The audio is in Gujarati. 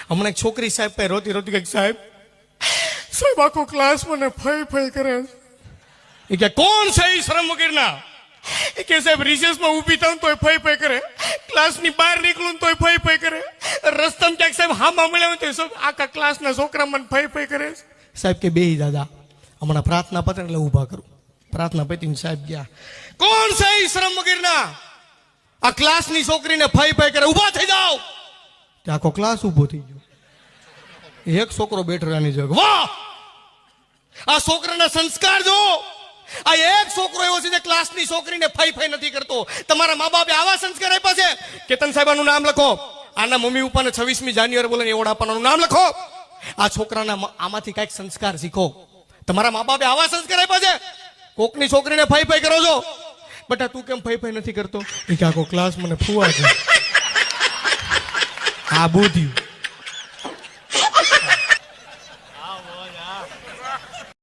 હમણાં એક છોકરી સાહેબ પાસે રોતી રોતી કઈક સાહેબ સાહેબ આખો ક્લાસ મને ફઈ ફઈ કરે એ કે કોણ છે એ શરમ વગરના એ કે સાહેબ રિસેસમાં ઊભી થાઉં તોય ફઈ ફઈ કરે ક્લાસની બહાર નીકળું તોય ફઈ ફઈ કરે રસ્તામાં ક્યાંક સાહેબ હામાં મળ્યા તો આખા ક્લાસના છોકરા મને ફઈ ફઈ કરે સાહેબ કે બેહી દાદા હમણાં પ્રાર્થના પતે એટલે ઊભા કરું પ્રાર્થના પતીને સાહેબ ગયા કોણ છે એ શરમ વગરના આ ક્લાસની છોકરીને ફઈ ફઈ કરે ઊભા થઈ જાઓ આખો ક્લાસ ઊભો થઈ ગયો એક છોકરો બેઠો રહેવાની જગ વાહ આ છોકરાના સંસ્કાર જો આ એક છોકરો એવો છે જે ક્લાસની છોકરીને ફઈ ફઈ નથી કરતો તમારા મા બાપે આવા સંસ્કાર આપ્યા છે કેતન સાહેબાનું નામ લખો આના મમ્મી પપ્પાને 26મી જાન્યુઆરી બોલે એવોર્ડ આપવાનું નામ લખો આ છોકરાના આમાંથી કઈક સંસ્કાર શીખો તમારા મા બાપે આવા સંસ્કાર આપ્યા છે કોકની છોકરીને ફઈ ફઈ કરો છો બટા તું કેમ ફઈ ફઈ નથી કરતો એ કે આખો ક્લાસ મને ફુવા છે આ બુદ્ધિ